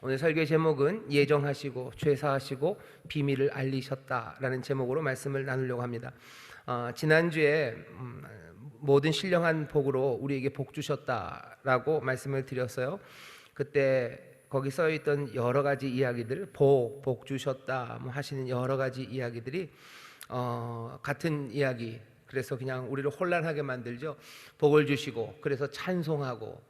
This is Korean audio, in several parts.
오늘 설교 제목은 예정하시고 죄사하시고 비밀을 알리셨다라는 제목으로 말씀을 나누려고 합니다. 지난주에 모든 신령한 복으로 우리에게 복 주셨다라고 말씀을 드렸어요. 그때 거기 써 있던 여러 가지 이야기들, 복 주셨다 하시는 여러 가지 이야기들이 같은 이야기. 그래서 그냥 우리를 혼란하게 만들죠. 복을 주시고 그래서 찬송하고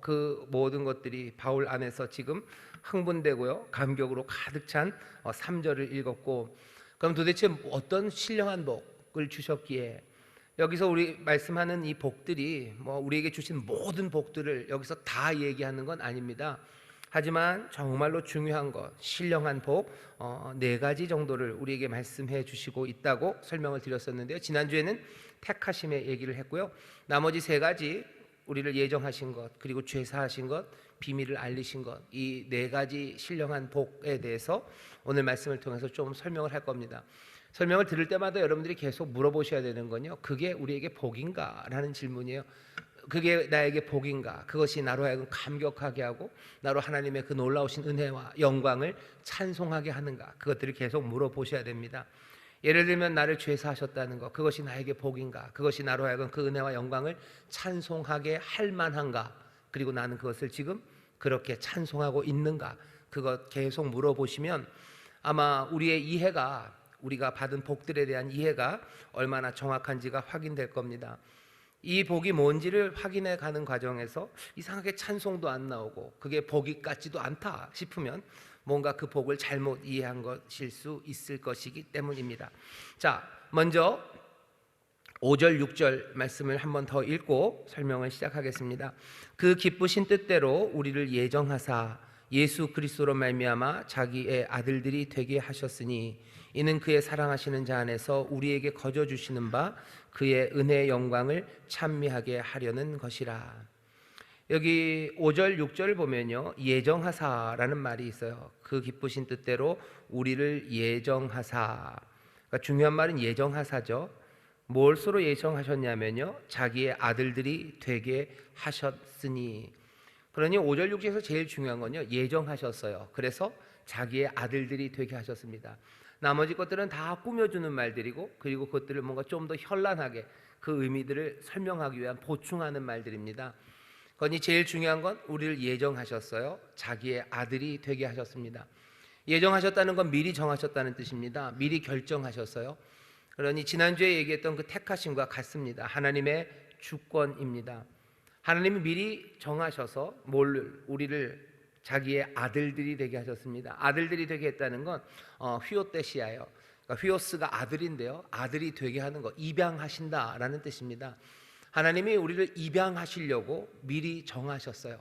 그 모든 것들이 바울 안에서 지금 흥분되고요, 감격으로 가득 찬 3절을 읽었고, 그럼 도대체 어떤 신령한 복을 주셨기에 여기서 우리 말씀하는 이 복들이 우리에게 주신 모든 복들을 여기서 다 얘기하는 건 아닙니다. 하지만 정말로 중요한 것, 신령한 복 4가지 정도를 우리에게 말씀해 주시고 있다고 설명을 드렸었는데요. 지난주에는 택하심의 얘기를 했고요. 나머지 3가지, 우리를 예정하신 것, 그리고 죄사하신 것, 비밀을 알리신 것, 이 4가지 신령한 복에 대해서 오늘 말씀을 통해서 좀 설명을 할 겁니다. 설명을 들을 때마다 여러분들이 계속 물어보셔야 되는 건요, 그게 우리에게 복인가? 라는 질문이에요. 그게 나에게 복인가? 그것이 나로 하여금 감격하게 하고 나로 하나님의 그 놀라우신 은혜와 영광을 찬송하게 하는가? 그것들을 계속 물어보셔야 됩니다. 예를 들면 나를 죄사하셨다는 것, 그것이 나에게 복인가? 그것이 나로 하여금 그 은혜와 영광을 찬송하게 할 만한가? 그리고 나는 그것을 지금 그렇게 찬송하고 있는가? 그것 계속 물어보시면 아마 우리의 이해가, 우리가 받은 복들에 대한 이해가 얼마나 정확한지가 확인될 겁니다. 이 복이 뭔지를 확인해 가는 과정에서 이상하게 찬송도 안 나오고 그게 복이 같지도 않다 싶으면 뭔가 그 복을 잘못 이해한 것일 수 있을 것이기 때문입니다. 자, 먼저 5절 6절 말씀을 한 번 더 읽고 설명을 시작하겠습니다. 그 기쁘신 뜻대로 우리를 예정하사 예수 그리스도로 말미암아 자기의 아들들이 되게 하셨으니 이는 그의 사랑하시는 자 안에서 우리에게 거저 주시는 바 그의 은혜의 영광을 찬미하게 하려는 것이라. 여기 5절 6절 보면요, 예정하사라는 말이 있어요. 그 기쁘신 뜻대로 우리를 예정하사. 그러니까 중요한 말은 예정하사죠. 뭘로 예정하셨냐면요, 자기의 아들들이 되게 하셨으니. 그러니 5절 6절에서 제일 중요한 건요, 예정하셨어요. 그래서 자기의 아들들이 되게 하셨습니다. 나머지 것들은 다 꾸며주는 말들이고, 그리고 그것들을 뭔가 좀 더 현란하게 그 의미들을 설명하기 위한 보충하는 말들입니다. 그러니 제일 중요한 건 우리를 예정하셨어요. 자기의 아들이 되게 하셨습니다. 예정하셨다는 건 미리 정하셨다는 뜻입니다. 미리 결정하셨어요. 그러니 지난주에 얘기했던 그 택하심과 같습니다. 하나님의 주권입니다. 하나님이 미리 정하셔서 우리를 자기의 아들들이 되게 하셨습니다. 아들들이 되게 했다는 건 휘오테시아예요. 그러니까 휘오스가 아들인데요, 아들이 되게 하는 것, 입양하신다라는 뜻입니다. 하나님이 우리를 입양하시려고 미리 정하셨어요.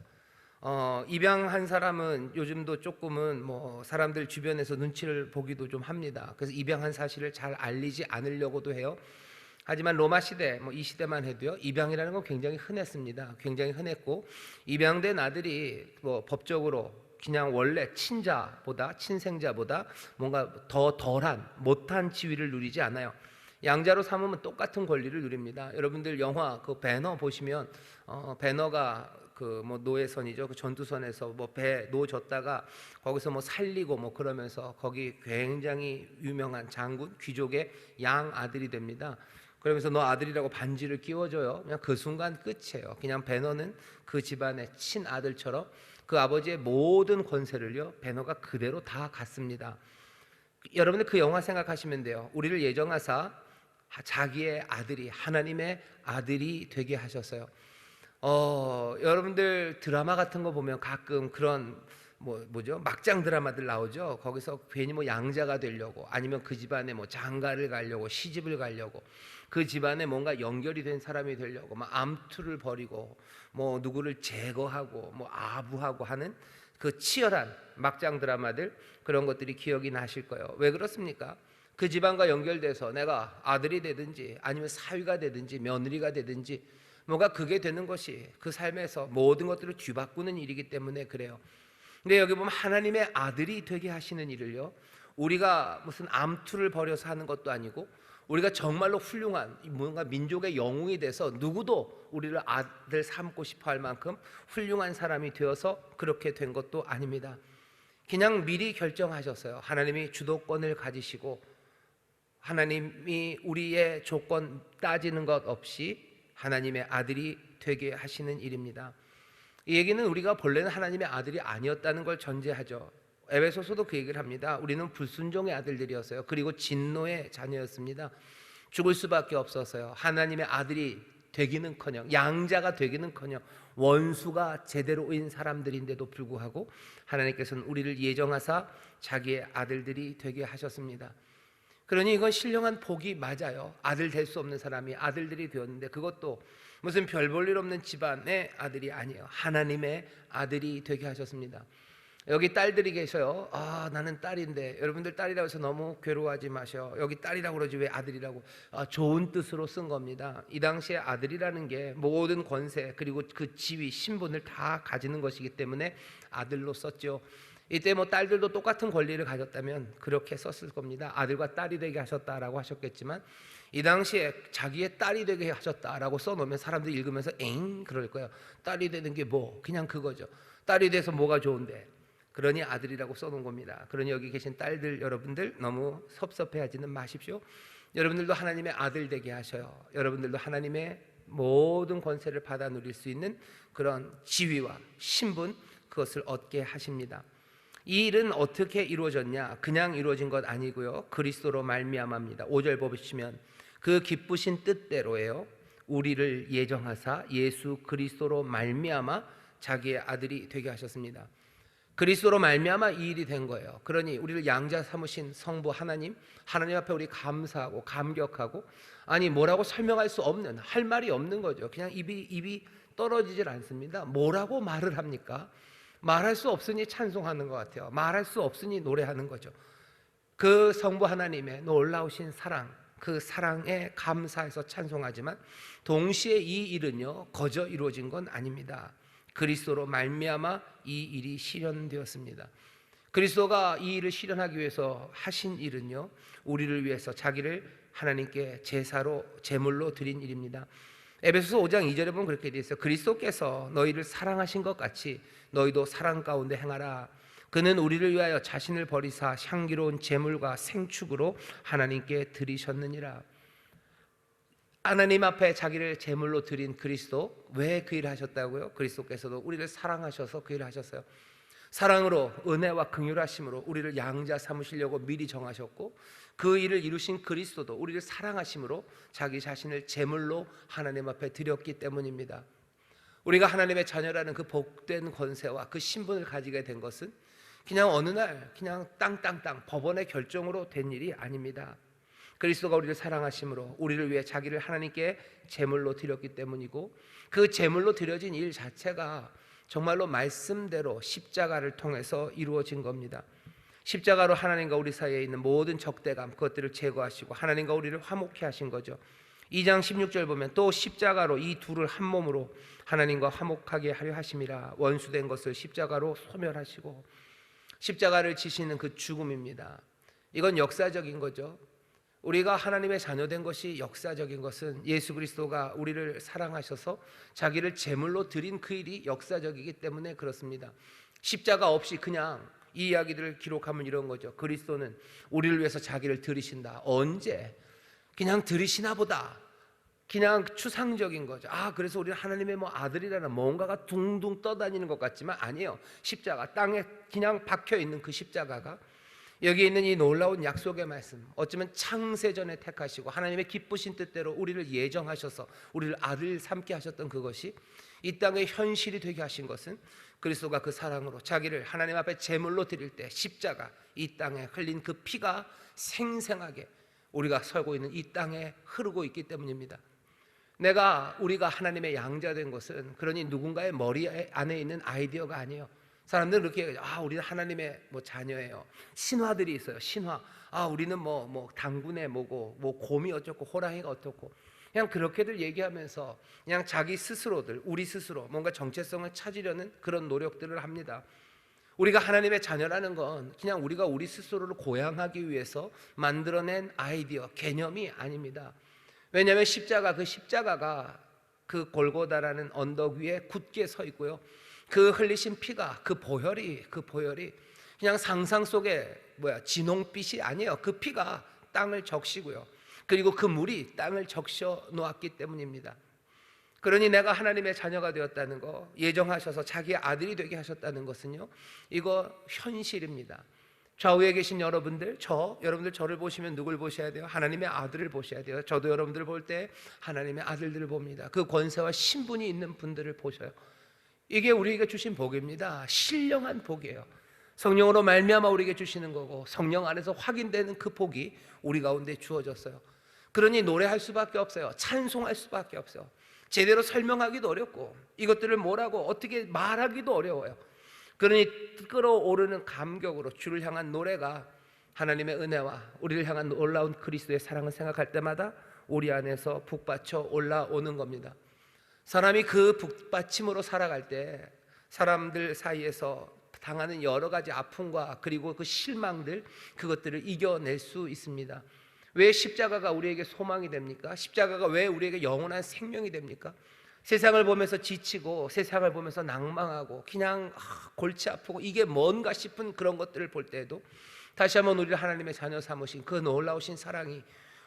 입양한 사람은 요즘도 조금은 사람들 주변에서 눈치를 보기도 좀 합니다. 그래서 입양한 사실을 잘 알리지 않으려고도 해요. 하지만 로마 시대, 이 시대만 해도요, 입양이라는 건 굉장히 흔했습니다. 굉장히 흔했고, 입양된 아들이 법적으로 그냥 원래 친생자보다 뭔가 더 덜한, 못한 지위를 누리지 않아요. 양자로 삼으면 똑같은 권리를 누립니다. 여러분들 영화 그 배너 보시면 배너가 노예선이죠. 그 전투선에서 배 놓아줬다가 거기서 살리고 그러면서 거기 굉장히 유명한 장군, 귀족의 양 아들이 됩니다. 그러면서 너 아들이라고 반지를 끼워줘요. 그냥 그 순간 끝이에요. 그냥 배너는 그 집안의 친아들처럼 그 아버지의 모든 권세를요, 배너가 그대로 다 갖습니다. 여러분들 그 영화 생각하시면 돼요. 우리를 예정하사 자기의 아들이, 하나님의 아들이 되게 하셨어요. 여러분들 드라마 같은 거 보면 가끔 그런 막장 드라마들 나오죠. 거기서 괜히 양자가 되려고, 아니면 그 집안에 장가를 가려고, 시집을 가려고, 그 집안에 뭔가 연결이 된 사람이 되려고 암투를 벌이고 누구를 제거하고 아부하고 하는 그 치열한 막장 드라마들, 그런 것들이 기억이 나실 거예요. 왜 그렇습니까? 그 집안과 연결돼서 내가 아들이 되든지 아니면 사위가 되든지 며느리가 되든지 뭔가 그게 되는 것이 그 삶에서 모든 것들을 뒤바꾸는 일이기 때문에 그래요. 근데 여기 보면 하나님의 아들이 되게 하시는 일을요, 우리가 무슨 암투를 벌여서 하는 것도 아니고, 우리가 정말로 훌륭한 뭔가 민족의 영웅이 돼서 누구도 우리를 아들 삼고 싶어 할 만큼 훌륭한 사람이 되어서 그렇게 된 것도 아닙니다. 그냥 미리 결정하셨어요. 하나님이 주도권을 가지시고 하나님이 우리의 조건 따지는 것 없이 하나님의 아들이 되게 하시는 일입니다. 이 얘기는 우리가 본래는 하나님의 아들이 아니었다는 걸 전제하죠. 에베소서도 그 얘기를 합니다. 우리는 불순종의 아들들이었어요. 그리고 진노의 자녀였습니다. 죽을 수밖에 없었어요. 하나님의 아들이 되기는커녕, 양자가 되기는커녕 원수가 제대로인 사람들인데도 불구하고 하나님께서는 우리를 예정하사 자기의 아들들이 되게 하셨습니다. 그러니 이건 신령한 복이 맞아요. 아들 될 수 없는 사람이 아들들이 되었는데, 그것도 무슨 별 볼 일 없는 집안의 아들이 아니에요. 하나님의 아들이 되게 하셨습니다. 여기 딸들이 계셔요. 나는 딸인데. 여러분들 딸이라고 해서 너무 괴로워하지 마셔. 여기 딸이라고 그러지 왜 아들이라고. 좋은 뜻으로 쓴 겁니다. 이 당시에 아들이라는 게 모든 권세 그리고 그 지위 신분을 다 가지는 것이기 때문에 아들로 썼죠. 이때 뭐 딸들도 똑같은 권리를 가졌다면 그렇게 썼을 겁니다. 아들과 딸이 되게 하셨다라고 하셨겠지만, 이 당시에 자기의 딸이 되게 하셨다라고 써놓으면 사람들이 읽으면서 엥 그럴 거예요. 딸이 되는 게 뭐, 그냥 그거죠. 딸이 돼서 뭐가 좋은데. 그러니 아들이라고 써놓은 겁니다. 그러니 여기 계신 딸들 여러분들 너무 섭섭해하지는 마십시오. 여러분들도 하나님의 아들 되게 하셔요. 여러분들도 하나님의 모든 권세를 받아 누릴 수 있는 그런 지위와 신분, 그것을 얻게 하십니다. 이 일은 어떻게 이루어졌냐? 그냥 이루어진 것 아니고요, 그리스도로 말미암아입니다. 5절 보시면 그 기쁘신 뜻대로예요. 우리를 예정하사 예수 그리스도로 말미암아 자기의 아들이 되게 하셨습니다. 그리스도로 말미암아 이 일이 된 거예요. 그러니 우리를 양자 삼으신 성부 하나님 앞에 우리 감사하고 감격하고, 아니 뭐라고 설명할 수 없는, 할 말이 없는 거죠. 그냥 입이 떨어지질 않습니다. 뭐라고 말을 합니까? 말할 수 없으니 찬송하는 것 같아요. 말할 수 없으니 노래하는 거죠. 그 성부 하나님의 놀라우신 사랑, 그 사랑에 감사해서 찬송하지만 동시에 이 일은요 거저 이루어진 건 아닙니다. 그리스도로 말미암아 이 일이 실현되었습니다. 그리스도가 이 일을 실현하기 위해서 하신 일은요, 우리를 위해서 자기를 하나님께 제사로 제물로 드린 일입니다. 에베소서 5장 2절에 보면 그렇게 되어 있어요. 그리스도께서 너희를 사랑하신 것 같이 너희도 사랑 가운데 행하라. 그는 우리를 위하여 자신을 버리사 향기로운 제물과 생축으로 하나님께 드리셨느니라. 하나님 앞에 자기를 제물로 드린 그리스도, 왜 그 일을 하셨다고요? 그리스도께서도 우리를 사랑하셔서 그 일을 하셨어요. 사랑으로, 은혜와 긍휼하심으로 우리를 양자 삼으시려고 미리 정하셨고, 그 일을 이루신 그리스도도 우리를 사랑하심으로 자기 자신을 제물로 하나님 앞에 드렸기 때문입니다. 우리가 하나님의 자녀라는 그 복된 권세와 그 신분을 가지게 된 것은 그냥 어느 날 그냥 땅땅땅 법원의 결정으로 된 일이 아닙니다. 그리스도가 우리를 사랑하심으로 우리를 위해 자기를 하나님께 제물로 드렸기 때문이고, 그 제물로 드려진 일 자체가 정말로 말씀대로 십자가를 통해서 이루어진 겁니다. 십자가로 하나님과 우리 사이에 있는 모든 적대감, 그것들을 제거하시고 하나님과 우리를 화목케 하신 거죠. 2장 16절 보면 또 십자가로 이 둘을 한 몸으로 하나님과 화목하게 하려 하심이라. 원수된 것을 십자가로 소멸하시고, 십자가를 지시는 그 죽음입니다. 이건 역사적인 거죠. 우리가 하나님의 자녀된 것이 역사적인 것은 예수 그리스도가 우리를 사랑하셔서 자기를 제물로 드린 그 일이 역사적이기 때문에 그렇습니다. 십자가 없이 그냥 이 이야기들을 기록하면 이런 거죠. 그리스도는 우리를 위해서 자기를 드리신다. 언제? 그냥 드리시나 보다. 그냥 추상적인 거죠. 그래서 우리는 하나님의 아들이라는 뭔가가 둥둥 떠다니는 것 같지만 아니에요. 십자가, 땅에 그냥 박혀있는 그 십자가가, 여기 있는 이 놀라운 약속의 말씀, 어쩌면 창세전에 택하시고 하나님의 기쁘신 뜻대로 우리를 예정하셔서 우리를 아들 삼게 하셨던 그것이 이 땅의 현실이 되게 하신 것은 그리스도가 그 사랑으로 자기를 하나님 앞에 제물로 드릴 때 십자가, 이 땅에 흘린 그 피가 생생하게 우리가 살고 있는 이 땅에 흐르고 있기 때문입니다. 우리가 하나님의 양자된 것은 그러니 누군가의 머리 안에 있는 아이디어가 아니에요. 사람들은 그렇게 얘기해요. 우리는 하나님의 자녀예요. 신화들이 있어요. 신화. 우리는 당군의 뭐고, 곰이 어쩌고 호랑이가 어떻고, 그냥 그렇게들 얘기하면서 그냥 자기 스스로들, 우리 스스로 뭔가 정체성을 찾으려는 그런 노력들을 합니다. 우리가 하나님의 자녀라는 건 그냥 우리가 우리 스스로를 고양하기 위해서 만들어낸 아이디어, 개념이 아닙니다. 왜냐하면 십자가가 그 골고다라는 언덕 위에 굳게 서 있고요. 그 흘리신 피가, 그 보혈이 그냥 상상 속에 진홍빛이 아니에요. 그 피가 땅을 적시고요. 그리고 그 물이 땅을 적셔 놓았기 때문입니다. 그러니 내가 하나님의 자녀가 되었다는 거, 예정하셔서 자기의 아들이 되게 하셨다는 것은요, 이거 현실입니다. 좌우에 계신 여러분들 저를 보시면 누굴 보셔야 돼요? 하나님의 아들을 보셔야 돼요. 저도 여러분들 볼 때 하나님의 아들들을 봅니다. 그 권세와 신분이 있는 분들을 보셔요. 이게 우리에게 주신 복입니다. 신령한 복이에요. 성령으로 말미암아 우리에게 주시는 거고, 성령 안에서 확인되는 그 복이 우리 가운데 주어졌어요. 그러니 노래할 수밖에 없어요. 찬송할 수밖에 없어요. 제대로 설명하기도 어렵고, 이것들을 뭐라고 어떻게 말하기도 어려워요. 그러니 끓어오르는 감격으로 주를 향한 노래가 하나님의 은혜와 우리를 향한 놀라운 그리스도의 사랑을 생각할 때마다 우리 안에서 북받쳐 올라오는 겁니다. 사람이 그 북받침으로 살아갈 때 사람들 사이에서 당하는 여러 가지 아픔과 그리고 그 실망들, 그것들을 이겨낼 수 있습니다. 왜 십자가가 우리에게 소망이 됩니까? 십자가가 왜 우리에게 영원한 생명이 됩니까? 세상을 보면서 지치고, 세상을 보면서 낭망하고, 그냥 골치 아프고 이게 뭔가 싶은 그런 것들을 볼 때에도 다시 한번 우리를 하나님의 자녀 삼으신 그 놀라우신 사랑이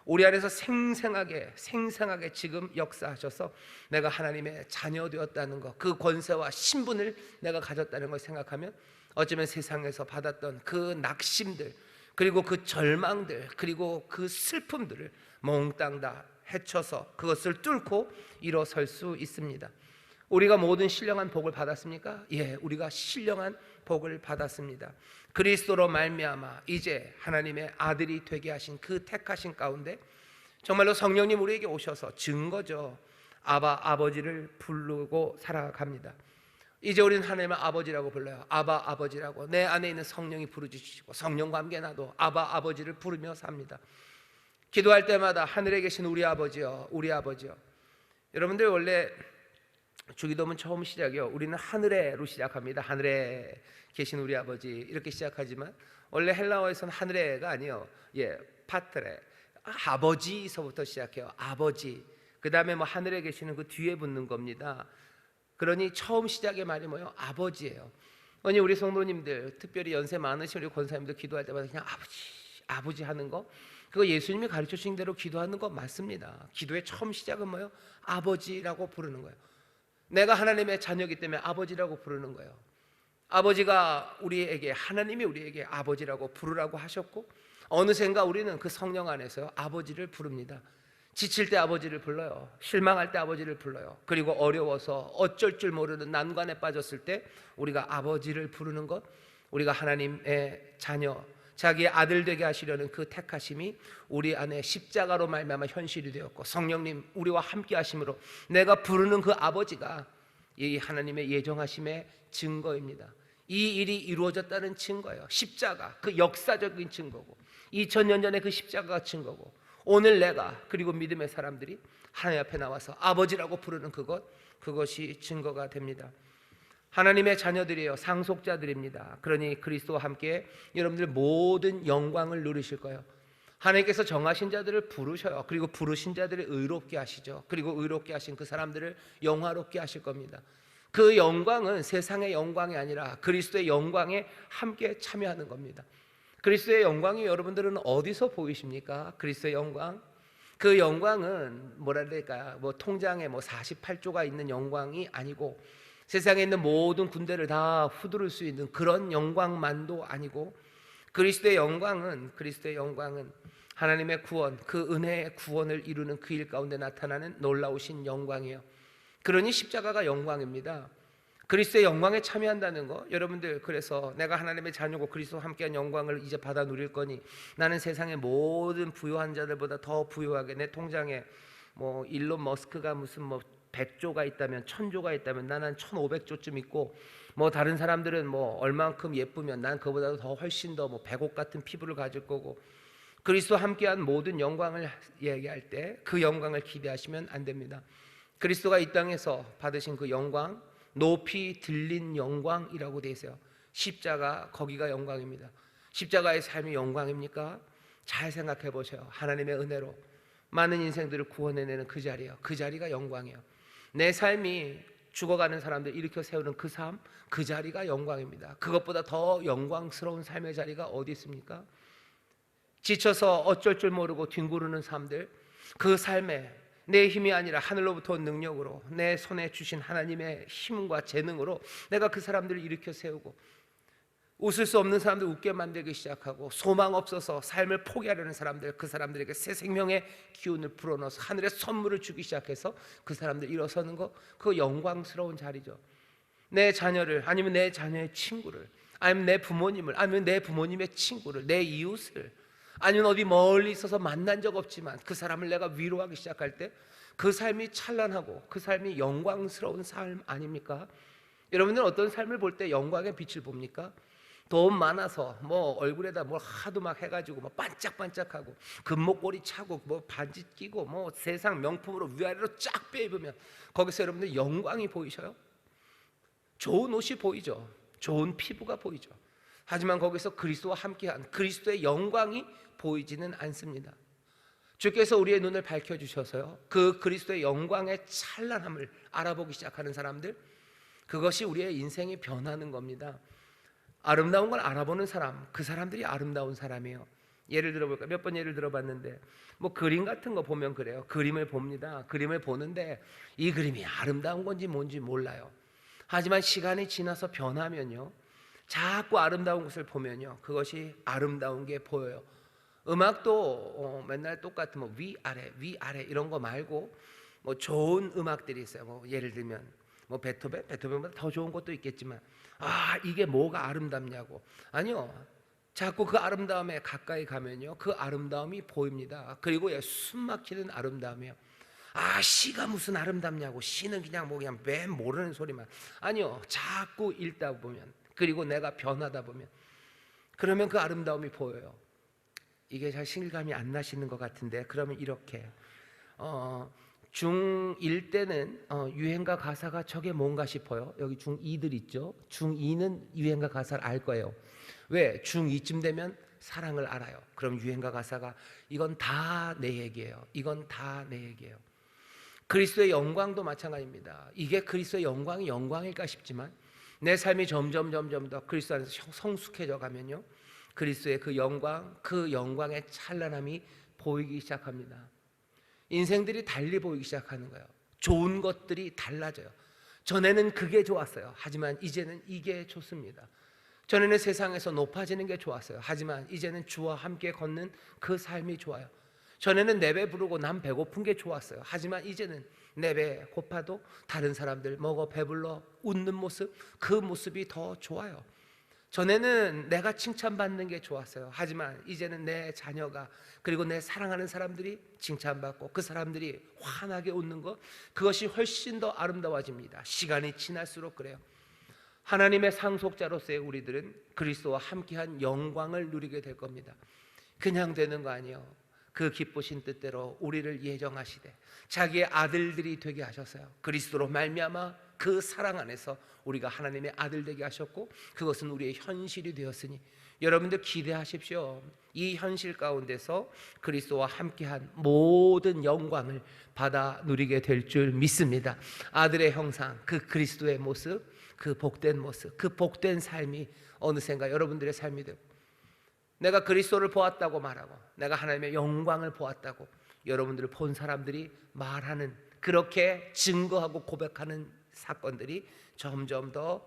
우리 안에서 생생하게 지금 역사하셔서 내가 하나님의 자녀 되었다는 것, 그 권세와 신분을 내가 가졌다는 걸 생각하면 어쩌면 세상에서 받았던 그 낙심들, 그리고 그 절망들, 그리고 그 슬픔들을 몽땅 다 헤쳐서 그것을 뚫고 일어설 수 있습니다. 우리가 모든 신령한 복을 받았습니까? 예, 우리가 신령한 복을 받았습니다. 그리스도로 말미암아 이제 하나님의 아들이 되게 하신 그 택하신 가운데 정말로 성령님 우리에게 오셔서 증거죠. 아버지를 부르고 살아갑니다. 이제 우리는 하나님을 아버지라고 불러요. 아버지라고. 내 안에 있는 성령이 부르짖으시고, 성령과 함께 나도 아버지를 부르며 삽니다. 기도할 때마다 하늘에 계신 우리 아버지요, 우리 아버지요. 여러분들 원래 주기도문 처음 시작이요, 우리는 하늘에로 시작합니다. 하늘에 계신 우리 아버지 이렇게 시작하지만 원래 헬라어에서는 하늘에가 아니요, 파트레, 아버지서부터 시작해요. 아버지. 그 다음에 하늘에 계시는 그 뒤에 붙는 겁니다. 그러니 처음 시작의 말이 뭐예요? 아버지예요. 아니 우리 성도님들, 특별히 연세 많으신 우리 권사님들 기도할 때마다 그냥 아버지 하는 거, 그거 예수님이 가르쳐 주신 대로 기도하는 거 맞습니다. 기도의 처음 시작은 뭐예요? 아버지라고 부르는 거예요. 내가 하나님의 자녀이기 때문에 아버지라고 부르는 거예요. 아버지가 우리에게, 하나님이 우리에게 아버지라고 부르라고 하셨고, 어느샌가 우리는 그 성령 안에서 아버지를 부릅니다. 지칠 때 아버지를 불러요. 실망할 때 아버지를 불러요. 그리고 어려워서 어쩔 줄 모르는 난관에 빠졌을 때 우리가 아버지를 부르는 것, 우리가 하나님의 자녀, 자기의 아들 되게 하시려는 그 택하심이 우리 안에 십자가로 말미암아 현실이 되었고, 성령님 우리와 함께 하심으로 내가 부르는 그 아버지가 이 하나님의 예정하심의 증거입니다. 이 일이 이루어졌다는 증거예요. 십자가, 그 역사적인 증거고, 2000년 전에 그 십자가가 증거고, 오늘 내가 그리고 믿음의 사람들이 하나님 앞에 나와서 아버지라고 부르는 그것이 증거가 됩니다. 하나님의 자녀들이에요. 상속자들입니다. 그러니 그리스도와 함께 여러분들 모든 영광을 누리실 거예요. 하나님께서 정하신 자들을 부르셔요. 그리고 부르신 자들을 의롭게 하시죠. 그리고 의롭게 하신 그 사람들을 영화롭게 하실 겁니다. 그 영광은 세상의 영광이 아니라 그리스도의 영광에 함께 참여하는 겁니다. 그리스도의 영광이 여러분들은 어디서 보이십니까? 그리스도의 영광, 그 영광은 뭐라 그럴까요? 통장에 48조가 있는 영광이 아니고, 세상에 있는 모든 군대를 다 휘두를 수 있는 그런 영광만도 아니고, 그리스도의 영광은 하나님의 구원, 그 은혜의 구원을 이루는 그 일 가운데 나타나는 놀라우신 영광이에요. 그러니 십자가가 영광입니다. 그리스도의 영광에 참여한다는 거, 여러분들, 그래서 내가 하나님의 자녀고 그리스도와 함께한 영광을 이제 받아 누릴 거니 나는 세상의 모든 부유한 자들보다 더 부유하게, 내 통장에 일론 머스크가 무슨 100조가 있다면, 1000조가 있다면 나는 1500조쯤 있고, 다른 사람들은 얼만큼 예쁘면 난 그보다 더 훨씬 더 100억 같은 피부를 가질 거고, 그리스도와 함께한 모든 영광을 얘기할 때 그 영광을 기대하시면 안 됩니다. 그리스도가 이 땅에서 받으신 그 영광, 높이 들린 영광이라고 되어 있어요. 십자가, 거기가 영광입니다. 십자가의 삶이 영광입니까? 잘 생각해 보세요. 하나님의 은혜로 많은 인생들을 구원해내는 그 자리요, 그 자리가 영광이에요. 내 삶이 죽어가는 사람들 일으켜 세우는 그 삶, 그 자리가 영광입니다. 그것보다 더 영광스러운 삶의 자리가 어디 있습니까? 지쳐서 어쩔 줄 모르고 뒹구르는 삶들, 그 삶에 내 힘이 아니라 하늘로부터 온 능력으로 내 손에 주신 하나님의 힘과 재능으로 내가 그 사람들을 일으켜 세우고, 웃을 수 없는 사람들 웃게 만들기 시작하고, 소망 없어서 삶을 포기하려는 사람들, 그 사람들에게 새 생명의 기운을 불어넣어서 하늘의 선물을 주기 시작해서 그 사람들 일어서는 거, 그거 영광스러운 자리죠. 내 자녀를, 아니면 내 자녀의 친구를, 아니면 내 부모님을, 아니면 내 부모님의 친구를, 내 이웃을, 아니면 어디 멀리 있어서 만난 적 없지만 그 사람을 내가 위로하기 시작할 때 그 삶이 찬란하고 그 삶이 영광스러운 삶 아닙니까? 여러분들은 어떤 삶을 볼 때 영광의 빛을 봅니까? 돈 많아서 뭐 얼굴에다 뭐 하도 막 해가지고 뭐 반짝반짝하고 금목걸이 차고 뭐 반지 끼고 뭐 세상 명품으로 위아래로 쫙 빼입으면 거기서 여러분들 영광이 보이셔요? 좋은 옷이 보이죠. 좋은 피부가 보이죠. 하지만 거기서 그리스도와 함께한 그리스도의 영광이 보이지는 않습니다. 주께서 우리의 눈을 밝혀주셔서요, 그 그리스도의 영광의 찬란함을 알아보기 시작하는 사람들, 그것이 우리의 인생이 변하는 겁니다. 아름다운 걸 알아보는 사람, 그 사람들이 아름다운 사람이에요. 예를 들어볼까? 몇 번 예를 들어봤는데, 뭐 그림 같은 거 보면 그래요. 그림을 봅니다. 그림을 보는데 이 그림이 아름다운 건지 뭔지 몰라요. 하지만 시간이 지나서 변하면요, 자꾸 아름다운 것을 보면요, 그것이 아름다운 게 보여요. 음악도 맨날 똑같은 뭐 위아래 위아래 이런 거 말고 뭐 좋은 음악들이 있어요. 뭐 예를 들면 뭐 베토벤보다 더 좋은 것도 있겠지만, 이게 뭐가 아름답냐고. 아니요, 자꾸 그 아름다움에 가까이 가면요, 그 아름다움이 보입니다. 그리고 숨 막히는 아름다움이에요. 시가 무슨 아름답냐고. 시는 그냥 뭐 그냥 맨 모르는 소리만. 아니요, 자꾸 읽다 보면, 그리고 내가 변하다 보면, 그러면 그 아름다움이 보여요. 이게 잘 실감이 안 나시는 것 같은데, 그러면 이렇게 중1 때는 유행가 가사가 저게 뭔가 싶어요. 여기 중2들 있죠. 중2는 유행가 가사를 알 거예요. 왜? 중2쯤 되면 사랑을 알아요. 그럼 유행가 가사가 이건 다 내 얘기예요. 이건 다 내 얘기예요. 그리스도의 영광도 마찬가지입니다. 이게 그리스도의 영광이 영광일까 싶지만 내 삶이 점점 더 그리스도 안에서 성숙해져 가면요, 그리스도의 그 영광, 그 영광의 찬란함이 보이기 시작합니다. 인생들이 달리 보이기 시작하는 거예요. 좋은 것들이 달라져요. 전에는 그게 좋았어요. 하지만 이제는 이게 좋습니다. 전에는 세상에서 높아지는 게 좋았어요. 하지만 이제는 주와 함께 걷는 그 삶이 좋아요. 전에는 내 배 부르고 남 배고픈 게 좋았어요. 하지만 이제는 내 배 고파도 다른 사람들 먹어 배불러 웃는 모습, 그 모습이 더 좋아요. 전에는 내가 칭찬받는 게 좋았어요. 하지만 이제는 내 자녀가, 그리고 내 사랑하는 사람들이 칭찬받고 그 사람들이 환하게 웃는 것, 그것이 훨씬 더 아름다워집니다. 시간이 지날수록 그래요. 하나님의 상속자로서의 우리들은 그리스도와 함께한 영광을 누리게 될 겁니다. 그냥 되는 거 아니에요. 그 기쁘신 뜻대로 우리를 예정하시되 자기의 아들들이 되게 하셨어요. 그리스도로 말미암아 그 사랑 안에서 우리가 하나님의 아들 되게 하셨고, 그것은 우리의 현실이 되었으니 여러분들 기대하십시오. 이 현실 가운데서 그리스도와 함께한 모든 영광을 받아 누리게 될 줄 믿습니다. 아들의 형상, 그 그리스도의 모습, 그 복된 모습, 그 복된 삶이 어느샌가 여러분들의 삶이 되고, 내가 그리스도를 보았다고 말하고 내가 하나님의 영광을 보았다고 여러분들을 본 사람들이 말하는, 그렇게 증거하고 고백하는 사건들이 점점 더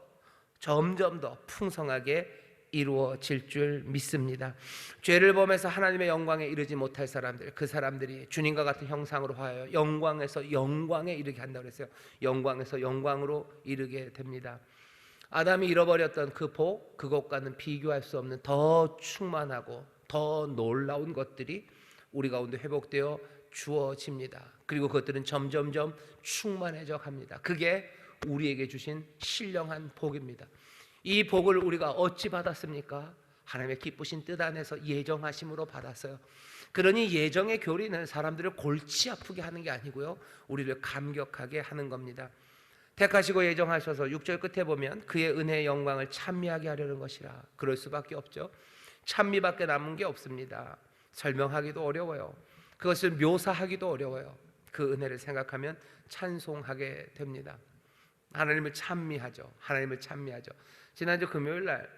풍성하게 이루어질 줄 믿습니다. 죄를 범해서 하나님의 영광에 이르지 못할 사람들, 그 사람들이 주님과 같은 형상으로 하여 영광에서 영광에 이르게 한다고 그랬어요. 영광에서 영광으로 이르게 됩니다. 아담이 잃어버렸던 그 복, 그것과는 비교할 수 없는 더 충만하고 더 놀라운 것들이 우리 가운데 회복되어 주어집니다. 그리고 그것들은 점점점 충만해져 갑니다. 그게 우리에게 주신 신령한 복입니다. 이 복을 우리가 어찌 받았습니까? 하나님의 기쁘신 뜻 안에서 예정하심으로 받았어요. 그러니 예정의 교리는 사람들을 골치 아프게 하는 게 아니고요, 우리를 감격하게 하는 겁니다. 택하시고 예정하셔서 6절 끝에 보면 그의 은혜의 영광을 찬미하게 하려는 것이라. 그럴 수밖에 없죠. 찬미밖에 남은 게 없습니다. 설명하기도 어려워요. 그것을 묘사하기도 어려워요. 그 은혜를 생각하면 찬송하게 됩니다. 하나님을 찬미하죠. 하나님을 찬미하죠. 지난주 금요일 날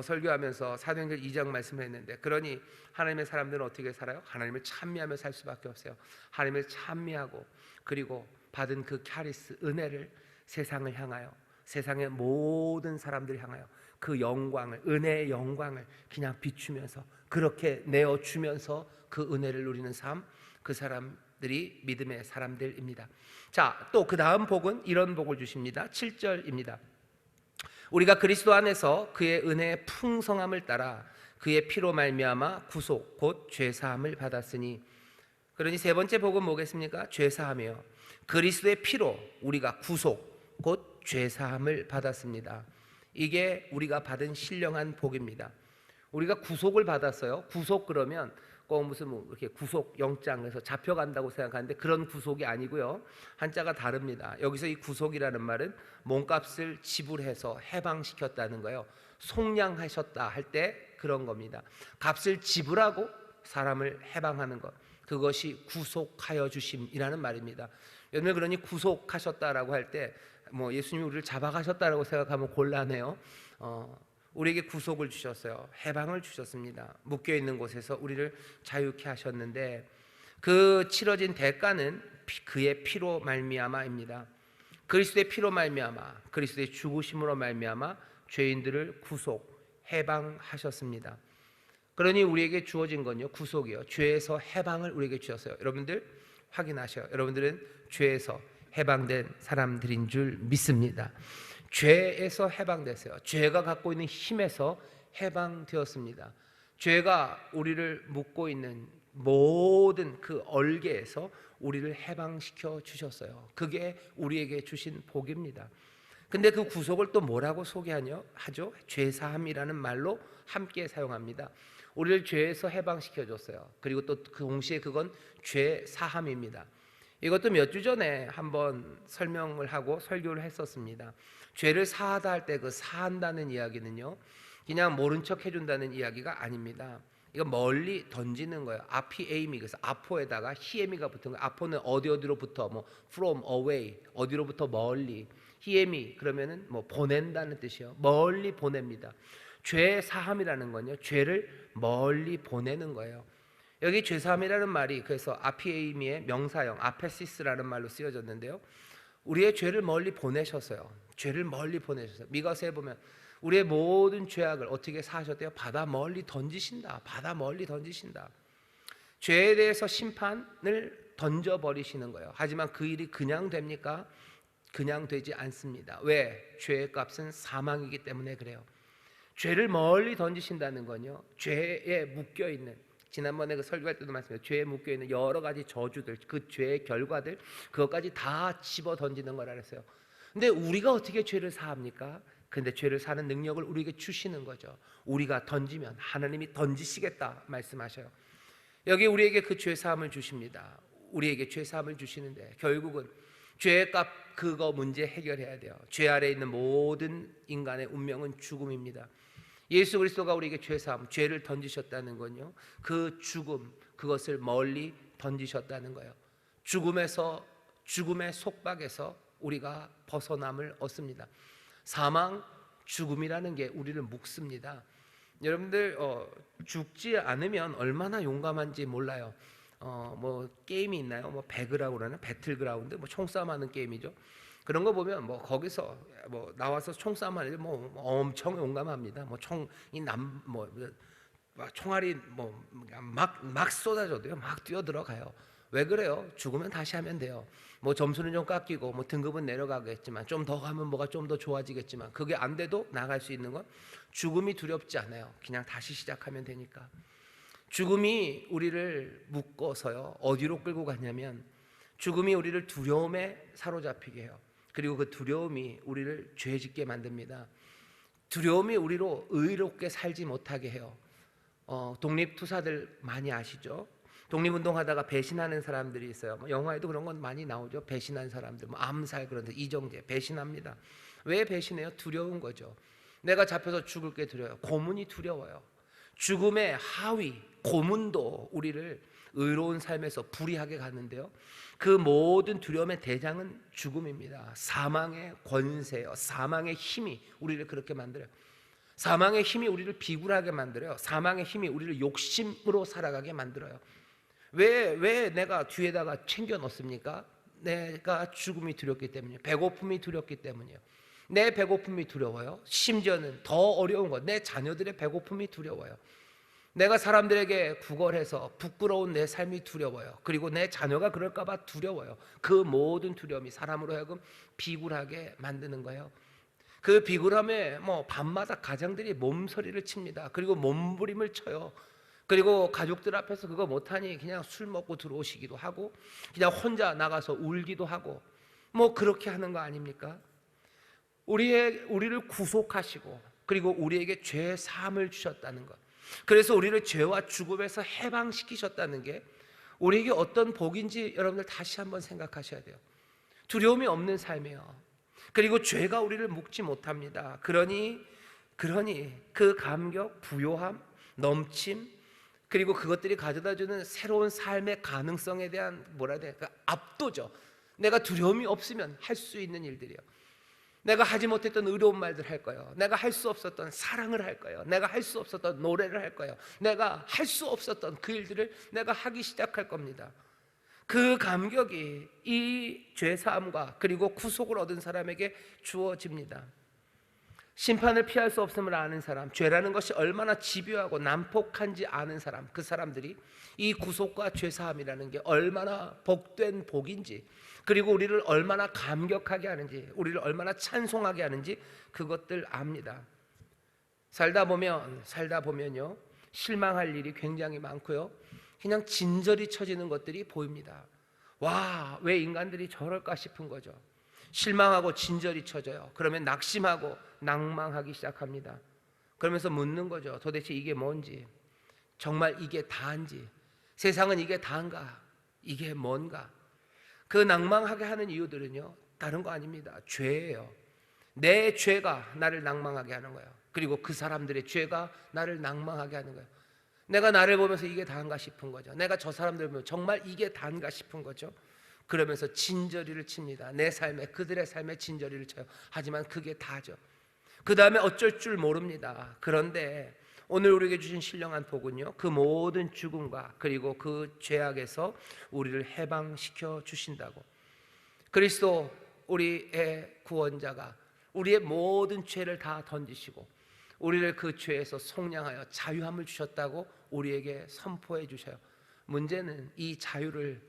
설교하면서 사도행전 2장 말씀을 했는데, 그러니 하나님의 사람들은 어떻게 살아요? 하나님을 찬미하며 살 수밖에 없어요. 하나님을 찬미하고 그리고 받은 그 카리스 은혜를 세상을 향하여, 세상의 모든 사람들 향하여 그 영광을, 은혜의 영광을 그냥 비추면서 그렇게 내어주면서 그 은혜를 누리는 삶, 그 사람들이 믿음의 사람들입니다. 자, 또 그 다음 복은 이런 복을 주십니다. 7절입니다. 우리가 그리스도 안에서 그의 은혜의 풍성함을 따라 그의 피로 말미암아 구속 곧 죄사함을 받았으니. 그러니 세 번째 복은 뭐겠습니까? 죄사함이요. 그리스도의 피로 우리가 구속 곧 죄사함을 받았습니다. 이게 우리가 받은 신령한 복입니다. 우리가 구속을 받았어요. 구속 그러면 꼭 무슨 이렇게 구속 영장에서 잡혀간다고 생각하는데 그런 구속이 아니고요. 한자가 다릅니다. 여기서 이 구속이라는 말은 몸값을 지불해서 해방시켰다는 거예요. 속량하셨다 할 때 그런 겁니다. 값을 지불하고 사람을 해방하는 것, 그것이 구속하여 주심이라는 말입니다. 여러분, 그러니 구속하셨다라고 할 때 뭐 예수님이 우리를 잡아가셨다라고 생각하면 곤란해요. 우리에게 구속을 주셨어요. 해방을 주셨습니다. 묶여있는 곳에서 우리를 자유케 하셨는데 그 치러진 대가는 그의 피로 말미암아입니다. 그리스도의 피로 말미암아, 그리스도의 죽으심으로 말미암아 죄인들을 구속, 해방하셨습니다. 그러니 우리에게 주어진 건요, 구속이요, 죄에서 해방을 우리에게 주셨어요. 여러분들 확인하셔요. 여러분들은 죄에서 해방된 사람들인 줄 믿습니다. 죄에서 해방됐어요. 죄가 갖고 있는 힘에서 해방되었습니다. 죄가 우리를 묶고 있는 모든 그 얼개에서 우리를 해방시켜 주셨어요. 그게 우리에게 주신 복입니다. 근데 그 구속을 또 뭐라고 소개하죠? 죄사함이라는 말로 함께 사용합니다. 우리를 죄에서 해방시켜 줬어요. 그리고 또 그 동시에 그건 죄사함입니다. 이것도 몇 주 전에 한번 설명을 하고 설교를 했었습니다. 죄를 사하다 할 때 그 사한다는 이야기는요, 그냥 모른 척 해준다는 이야기가 아닙니다. 이거 멀리 던지는 거예요. 아피에이미, 그래서 아포에다가 히에미가 붙은 거예요. 아포는 어디로부터, 뭐 from, away, 어디로부터 멀리. 히에미 그러면은 뭐 보낸다는 뜻이에요. 멀리 보냅니다. 죄 사함이라는 건요, 죄를 멀리 보내는 거예요. 여기 죄사함이라는 말이 그래서 아피에이미의 명사형 아페시스라는 말로 쓰여졌는데요, 우리의 죄를 멀리 보내셨어요. 죄를 멀리 보내셨어요. 미가서에 보면 우리의 모든 죄악을 어떻게 사하셨대요? 바다 멀리 던지신다. 바다 멀리 던지신다. 죄에 대해서 심판을 던져버리시는 거예요. 하지만 그 일이 그냥 됩니까? 그냥 되지 않습니다. 왜? 죄의 값은 사망이기 때문에 그래요. 죄를 멀리 던지신다는 건요, 죄에 묶여있는, 지난번에 그 설교할 때도 말씀드렸어요. 죄에 묶여있는 여러 가지 저주들, 그 죄의 결과들, 그것까지 다 집어 던지는 거라 그랬어요. 근데 우리가 어떻게 죄를 사합니까? 근데 죄를 사는 능력을 우리에게 주시는 거죠. 우리가 던지면 하나님이 던지시겠다 말씀하셔요. 여기 우리에게 그 죄 사함을 주십니다. 우리에게 죄 사함을 주시는데 결국은 죄의 값, 그거 문제 해결해야 돼요. 죄 아래에 있는 모든 인간의 운명은 죽음입니다. 예수 그리스도가 우리에게 죄 사함, 죄를 던지셨다는 건요, 그 죽음, 그것을 멀리 던지셨다는 거예요. 죽음에서, 죽음의 속박에서 우리가 벗어남을 얻습니다. 사망, 죽음이라는 게 우리를 묶습니다. 여러분들 죽지 않으면 얼마나 용감한지 몰라요. 뭐 게임이 있나요? 뭐 배그라고 그러나, 배틀그라운드, 뭐 총싸움하는 게임이죠. 그런 거 보면 뭐 거기서 뭐 나와서 총싸움하는 뭐 엄청 용감합니다. 뭐 총이 총알이 뭐 막 쏟아져도요, 막 뛰어 들어가요. 왜 그래요? 죽으면 다시 하면 돼요. 뭐 점수는 좀 깎이고 뭐 등급은 내려가겠지만 좀 더 가면 뭐가 좀 더 좋아지겠지만 그게 안 돼도 나갈 수 있는 건 죽음이 두렵지 않아요. 그냥 다시 시작하면 되니까. 죽음이 우리를 묶어서요, 어디로 끌고 가냐면 죽음이 우리를 두려움에 사로잡히게 해요. 그리고 그 두려움이 우리를 죄짓게 만듭니다. 두려움이 우리로 의롭게 살지 못하게 해요. 독립투사들 많이 아시죠? 독립운동하다가 배신하는 사람들이 있어요. 영화에도 그런 건 많이 나오죠. 배신한 사람들, 암살 그런 데 이정재 배신합니다. 왜 배신해요? 두려운 거죠. 내가 잡혀서 죽을 게 두려워요. 고문이 두려워요. 죽음의 하위 고문도 우리를 의로운 삶에서 불이하게 가는데요. 그 모든 두려움의 대장은 죽음입니다. 사망의 권세요. 사망의 힘이 우리를 그렇게 만들어요. 사망의 힘이 우리를 비굴하게 만들어요. 사망의 힘이 우리를 욕심으로 살아가게 만들어요. 왜 내가 뒤에다가 챙겨 넣습니까? 내가 죽음이 두렵기 때문이에요. 배고픔이 두렵기 때문이에요. 내 배고픔이 두려워요. 심지어는 더 어려운 것, 내 자녀들의 배고픔이 두려워요. 내가 사람들에게 구걸해서 부끄러운 내 삶이 두려워요. 그리고 내 자녀가 그럴까 봐 두려워요. 그 모든 두려움이 사람으로 하여금 비굴하게 만드는 거예요. 그 비굴함에 밤마다 가장들이 몸서리를 칩니다. 그리고 몸부림을 쳐요. 그리고 가족들 앞에서 그거 못하니 그냥 술 먹고 들어오시기도 하고, 그냥 혼자 나가서 울기도 하고, 그렇게 하는 거 아닙니까? 우리를 구속하시고, 그리고 우리에게 죄 사함을 주셨다는 것, 그래서 우리를 죄와 죽음에서 해방시키셨다는 게 우리에게 어떤 복인지 여러분들 다시 한번 생각하셔야 돼요. 두려움이 없는 삶이에요. 그리고 죄가 우리를 묶지 못합니다. 그러니 그 감격, 부요함, 넘침, 그리고 그것들이 가져다주는 새로운 삶의 가능성에 대한 압도죠. 내가 두려움이 없으면 할 수 있는 일들이요. 내가 하지 못했던 의로운 말들 할 거예요. 내가 할 수 없었던 사랑을 할 거예요. 내가 할 수 없었던 노래를 할 거예요. 내가 할 수 없었던 그 일들을 내가 하기 시작할 겁니다. 그 감격이 이 죄사함과 그리고 구속을 얻은 사람에게 주어집니다. 심판을 피할 수 없음을 아는 사람, 죄라는 것이 얼마나 집요하고 난폭한지 아는 사람, 그 사람들이 이 구속과 죄사함이라는 게 얼마나 복된 복인지, 그리고 우리를 얼마나 감격하게 하는지, 우리를 얼마나 찬송하게 하는지 그것들 압니다. 살다 보면요, 실망할 일이 굉장히 많고요, 그냥 진저리 쳐지는 것들이 보입니다. 와, 왜 인간들이 저럴까 싶은 거죠. 실망하고 진저리 쳐져요. 그러면 낙심하고 낭망하기 시작합니다. 그러면서 묻는 거죠. 도대체 이게 뭔지, 정말 이게 다인지, 세상은 이게 다인가, 이게 뭔가. 그 낭망하게 하는 이유들은요, 다른 거 아닙니다. 죄예요. 내 죄가 나를 낭망하게 하는 거예요. 그리고 그 사람들의 죄가 나를 낭망하게 하는 거예요. 내가 나를 보면서 이게 다인가 싶은 거죠. 내가 저 사람들 보면 정말 이게 다인가 싶은 거죠. 그러면서 진저리를 칩니다. 내 삶에, 그들의 삶에 진저리를 쳐요. 하지만 그게 다죠. 그 다음에 어쩔 줄 모릅니다. 그런데 오늘 우리에게 주신 신령한 복은요, 그 모든 죽음과 그리고 그 죄악에서 우리를 해방시켜 주신다고. 그리스도 우리의 구원자가 우리의 모든 죄를 다 던지시고 우리를 그 죄에서 속량하여 자유함을 주셨다고 우리에게 선포해 주셔요. 문제는 이 자유를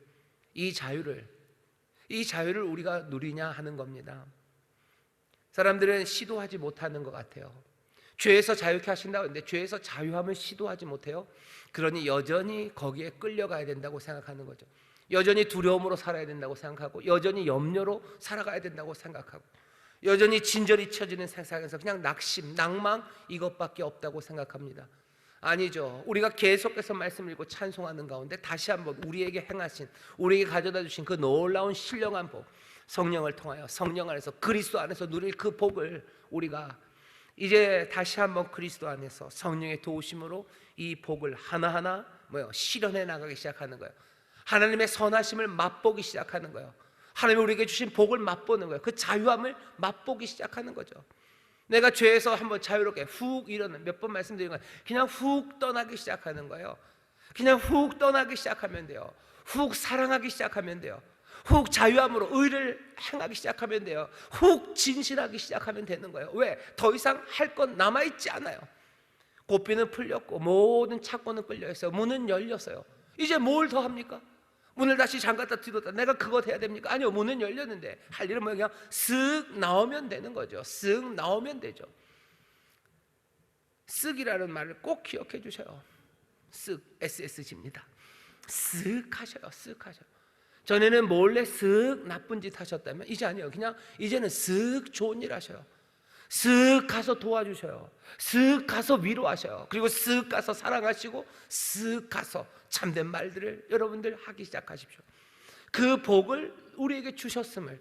우리가 누리냐 하는 겁니다. 사람들은 시도하지 못하는 것 같아요. 죄에서 자유케 하신다고 했는데 죄에서 자유함을 시도하지 못해요. 그러니 여전히 거기에 끌려가야 된다고 생각하는 거죠. 여전히 두려움으로 살아야 된다고 생각하고, 여전히 염려로 살아가야 된다고 생각하고, 여전히 진저리 쳐지는 세상에서 그냥 낙심, 낭망 이것밖에 없다고 생각합니다. 아니죠. 우리가 계속해서 말씀을 읽고 찬송하는 가운데 다시 한번 우리에게 행하신, 우리에게 가져다 주신 그 놀라운 신령한 복, 성령을 통하여 성령 안에서 그리스도 안에서 누릴 그 복을 우리가 이제 다시 한번 그리스도 안에서 성령의 도우심으로 이 복을 하나하나 실현해 나가기 시작하는 거예요. 하나님의 선하심을 맛보기 시작하는 거예요. 하나님이 우리에게 주신 복을 맛보는 거예요. 그 자유함을 맛보기 시작하는 거죠. 내가 죄에서 한번 자유롭게 훅 일어나는, 몇 번 말씀드린 거예요. 그냥 훅 떠나기 시작하는 거예요. 그냥 훅 떠나기 시작하면 돼요. 훅 사랑하기 시작하면 돼요. 훅 자유함으로 의를 행하기 시작하면 돼요. 훅 진실하기 시작하면 되는 거예요. 왜? 더 이상 할 건 남아있지 않아요. 고삐는 풀렸고 모든 창고는 끌려있어요. 문은 열렸어요. 이제 뭘 더 합니까? 문을 다시 잠갔다 닫았다 내가 그거 해야 됩니까? 아니요, 문은 열렸는데 할 일은 그냥 쓱 나오면 되는 거죠. 쓱 나오면 되죠. 쓱이라는 말을 꼭 기억해 주셔요. 쓱, SSG입니다. 쓱 하셔요. 쓱 하셔요. 전에는 몰래 쓱 나쁜 짓 하셨다면 이제 아니에요. 그냥 이제는 쓱 좋은 일 하셔요. 쓱 가서 도와주셔요. 쓱 가서 위로하셔요. 그리고 쓱 가서 사랑하시고 쓱 가서 참된 말들을 여러분들 하기 시작하십시오. 그 복을 우리에게 주셨음을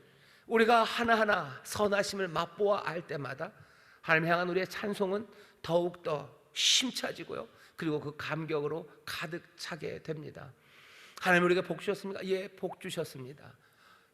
우리가 하나하나 선하심을 맛보아 알 때마다 하나님 향한 우리의 찬송은 더욱더 힘차지고요, 그리고 그 감격으로 가득 차게 됩니다. 하나님 우리에게 복 주셨습니까? 예, 복 주셨습니다.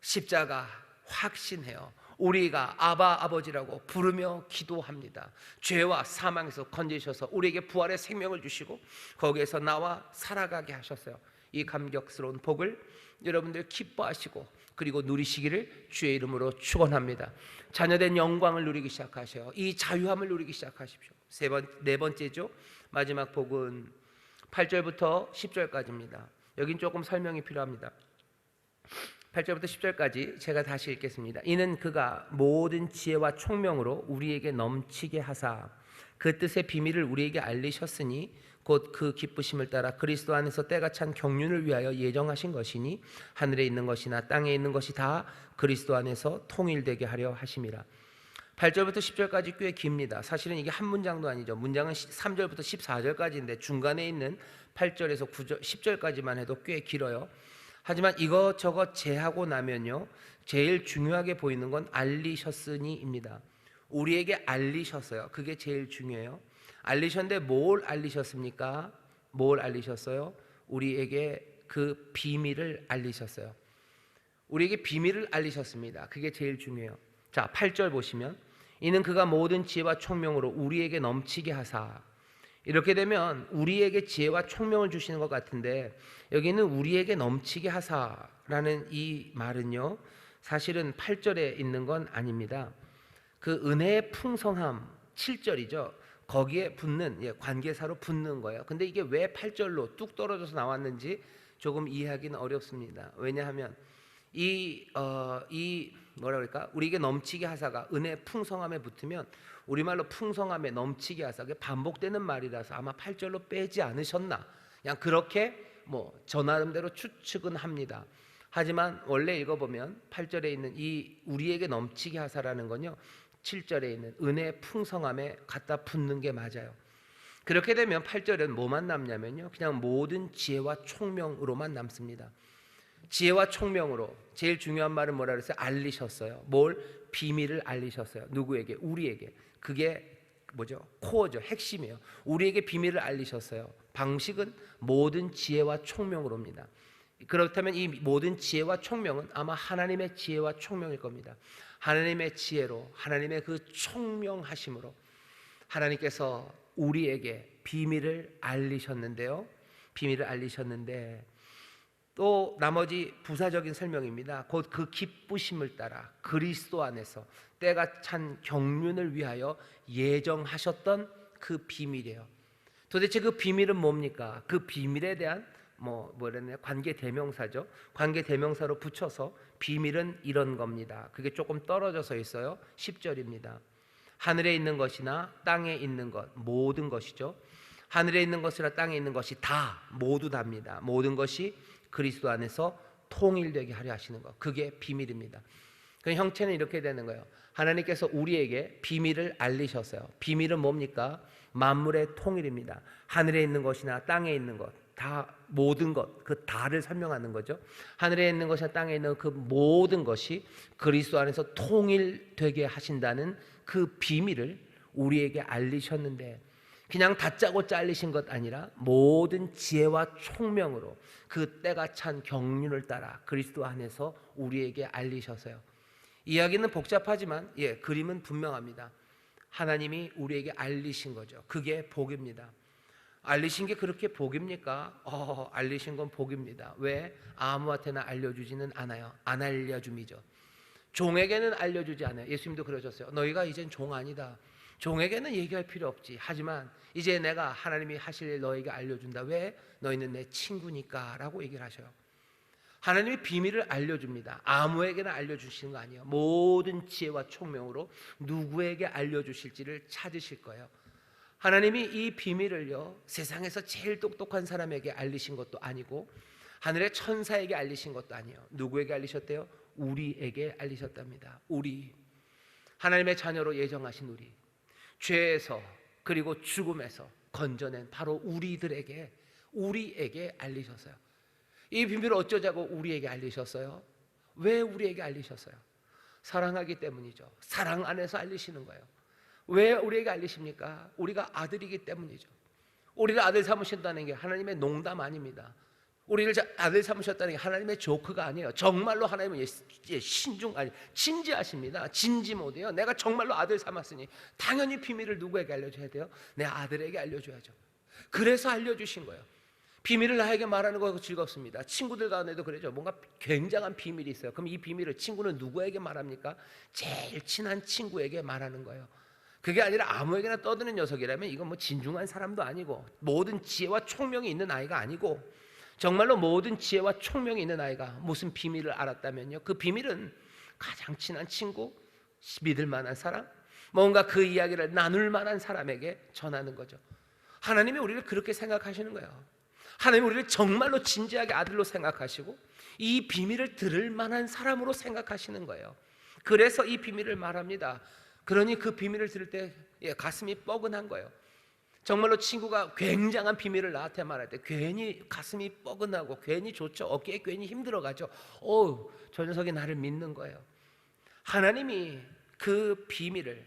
십자가 확신해요. 우리가 아바 아버지라고 부르며 기도합니다. 죄와 사망에서 건지셔서 우리에게 부활의 생명을 주시고 거기에서 나와 살아가게 하셨어요. 이 감격스러운 복을 여러분들 기뻐하시고 그리고 누리시기를 주의 이름으로 축원합니다. 자녀된 영광을 누리기 시작하셔요. 이 자유함을 누리기 시작하십시오. 네 번째죠. 마지막 복은 8절부터 10절까지입니다. 여긴 조금 설명이 필요합니다. 8절부터 10절까지 제가 다시 읽겠습니다. 이는 그가 모든 지혜와 총명으로 우리에게 넘치게 하사 그 뜻의 비밀을 우리에게 알리셨으니 곧 그 기쁘심을 따라 그리스도 안에서 때가 찬 경륜을 위하여 예정하신 것이니 하늘에 있는 것이나 땅에 있는 것이 다 그리스도 안에서 통일되게 하려 하심이라. 8절부터 10절까지 꽤 깁니다. 사실은 이게 한 문장도 아니죠. 문장은 3절부터 14절까지인데 중간에 있는 8절에서 9절, 10절까지만 해도 꽤 길어요. 하지만 이것저것 제하고 나면요, 제일 중요하게 보이는 건 알리셨으니입니다. 우리에게 알리셨어요. 그게 제일 중요해요. 알리셨는데 뭘 알리셨습니까? 뭘 알리셨어요? 우리에게 그 비밀을 알리셨어요. 우리에게 비밀을 알리셨습니다. 그게 제일 중요해요. 자, 8절 보시면 이는 그가 모든 지혜와 총명으로 우리에게 넘치게 하사, 이렇게 되면 우리에게 지혜와 총명을 주시는 것 같은데 여기는 우리에게 넘치게 하사라는 이 말은요, 사실은 8절에 있는 건 아닙니다. 그 은혜의 풍성함 7절이죠. 거기에 붙는, 관계사로 붙는 거예요. 근데 이게 왜 8절로 뚝 떨어져서 나왔는지 조금 이해하기는 어렵습니다. 왜냐하면 뭐라 그럴까? 우리에게 넘치게 하사가 은혜 풍성함에 붙으면 우리말로 풍성함에 넘치게 하사, 그게 반복되는 말이라서 아마 8절로 빼지 않으셨나, 그냥 그렇게 저 나름대로 추측은 합니다. 하지만 원래 읽어보면 8절에 있는 이 우리에게 넘치게 하사라는 건요, 7절에 있는 은혜 풍성함에 갖다 붙는 게 맞아요. 그렇게 되면 8절은 뭐만 남냐면요, 그냥 모든 지혜와 총명으로만 남습니다. 지혜와 총명으로, 제일 중요한 말은 뭐라 그랬어요? 알리셨어요. 뭘? 비밀을 알리셨어요. 누구에게? 우리에게. 그게 뭐죠? 코어죠. 핵심이에요. 우리에게 비밀을 알리셨어요. 방식은 모든 지혜와 총명으로입니다. 그렇다면 이 모든 지혜와 총명은 아마 하나님의 지혜와 총명일 겁니다. 하나님의 지혜로, 하나님의 그 총명하심으로 하나님께서 우리에게 비밀을 알리셨는데요. 비밀을 알리셨는데 또 나머지 부사적인 설명입니다. 곧 그 기쁘심을 따라 그리스도 안에서 때가 찬 경륜을 위하여 예정하셨던 그 비밀이에요. 도대체 그 비밀은 뭡니까? 그 비밀에 대한 관계 대명사죠. 관계 대명사로 붙여서 비밀은 이런 겁니다. 그게 조금 떨어져서 있어요. 10절입니다. 하늘에 있는 것이나 땅에 있는 것, 모든 것이죠. 하늘에 있는 것이나 땅에 있는 것이 다, 모두 답니다. 모든 것이 그리스도 안에서 통일되게 하려 하시는 것, 그게 비밀입니다. 그 형체는 이렇게 되는 거예요. 하나님께서 우리에게 비밀을 알리셨어요. 비밀은 뭡니까? 만물의 통일입니다. 하늘에 있는 것이나 땅에 있는 것, 다, 모든 것, 그 다를 설명하는 거죠. 하늘에 있는 것이나 땅에 있는 그 모든 것이 그리스도 안에서 통일되게 하신다는 그 비밀을 우리에게 알리셨는데, 그냥 다짜고짜 알리신 것 아니라 모든 지혜와 총명으로 그 때가 찬 경륜을 따라 그리스도 안에서 우리에게 알리셔서요. 이야기는 복잡하지만 그림은 분명합니다. 하나님이 우리에게 알리신 거죠. 그게 복입니다. 알리신 게 그렇게 복입니까? 알리신 건 복입니다. 왜? 아무한테나 알려주지는 않아요. 안 알려줌이죠. 종에게는 알려주지 않아요. 예수님도 그러셨어요. 너희가 이젠 종 아니다. 종에게는 얘기할 필요 없지. 하지만 이제 내가 하나님이 하실 일 너에게 알려준다. 왜? 너희는 내 친구니까 라고 얘기를 하셔요. 하나님이 비밀을 알려줍니다. 아무에게나 알려주시는 거 아니에요. 모든 지혜와 총명으로 누구에게 알려주실지를 찾으실 거예요. 하나님이 이 비밀을요, 세상에서 제일 똑똑한 사람에게 알리신 것도 아니고 하늘의 천사에게 알리신 것도 아니에요. 누구에게 알리셨대요? 우리에게 알리셨답니다. 우리. 하나님의 자녀로 예정하신 우리, 죄에서 그리고 죽음에서 건져낸 바로 우리에게 알리셨어요. 이 비밀을 어쩌자고 우리에게 알리셨어요? 왜 우리에게 알리셨어요? 사랑하기 때문이죠. 사랑 안에서 알리시는 거예요. 왜 우리에게 알리십니까? 우리가 아들이기 때문이죠. 우리를 아들 삼으신다는 게 하나님의 농담 아닙니다. 우리를 아들 삼으셨다는 게 하나님의 조크가 아니에요. 정말로 하나님은 진지하십니다. 진지 못해요. 내가 정말로 아들 삼았으니 당연히 비밀을 누구에게 알려줘야 돼요? 내 아들에게 알려줘야죠. 그래서 알려주신 거예요. 비밀을 나에게 말하는 거 즐겁습니다. 친구들 가운데도 그러죠. 뭔가 굉장한 비밀이 있어요. 그럼 이 비밀을 친구는 누구에게 말합니까? 제일 친한 친구에게 말하는 거예요. 그게 아니라 아무에게나 떠드는 녀석이라면 이건 뭐 진중한 사람도 아니고 모든 지혜와 총명이 있는 아이가 아니고, 정말로 모든 지혜와 총명이 있는 아이가 무슨 비밀을 알았다면요, 그 비밀은 가장 친한 친구, 믿을 만한 사람, 뭔가 그 이야기를 나눌 만한 사람에게 전하는 거죠. 하나님이 우리를 그렇게 생각하시는 거예요. 하나님이 우리를 정말로 진지하게 아들로 생각하시고 이 비밀을 들을 만한 사람으로 생각하시는 거예요. 그래서 이 비밀을 말합니다. 그러니 그 비밀을 들을 때 가슴이 뻐근한 거예요. 정말로 친구가 굉장한 비밀을 나한테 말할 때 괜히 가슴이 뻐근하고 괜히 좋죠. 어깨에 괜히 힘들어가죠. 저 녀석이 나를 믿는 거예요. 하나님이 그 비밀을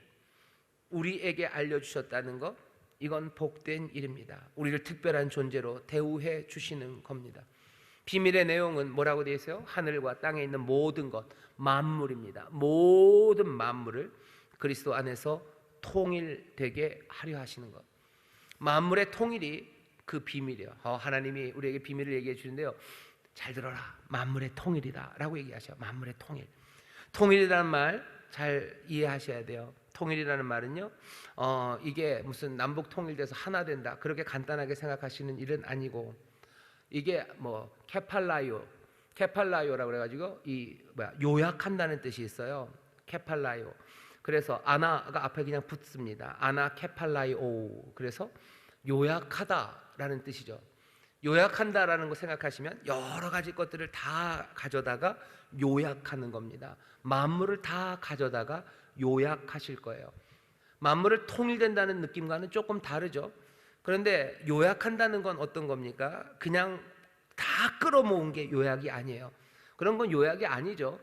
우리에게 알려주셨다는 것, 이건 복된 일입니다. 우리를 특별한 존재로 대우해 주시는 겁니다. 비밀의 내용은 뭐라고 되어 있어요? 하늘과 땅에 있는 모든 것, 만물입니다. 모든 만물을 그리스도 안에서 통일되게 하려 하시는 것. 만물의 통일이 그 비밀이에요. 하나님이 우리에게 비밀을 얘기해 주는데요, 잘 들어라, 만물의 통일이다 라고 얘기하셔요. 만물의 통일. 통일이라는 말 잘 이해하셔야 돼요. 통일이라는 말은요, 이게 무슨 남북 통일돼서 하나 된다 그렇게 간단하게 생각하시는 일은 아니고, 이게 뭐 케팔라요라고 그래가지고 요약한다는 뜻이 있어요. 케팔라요. 그래서 아나가 앞에 그냥 붙습니다. 아나 케팔라이오. 그래서 요약하다라는 뜻이죠. 요약한다라는 거 생각하시면 여러 가지 것들을 다 가져다가 요약하는 겁니다. 만물을 다 가져다가 요약하실 거예요. 만물을 통일된다는 느낌과는 조금 다르죠. 그런데 요약한다는 건 어떤 겁니까? 그냥 다 끌어모은 게 요약이 아니에요. 그런 건 요약이 아니죠.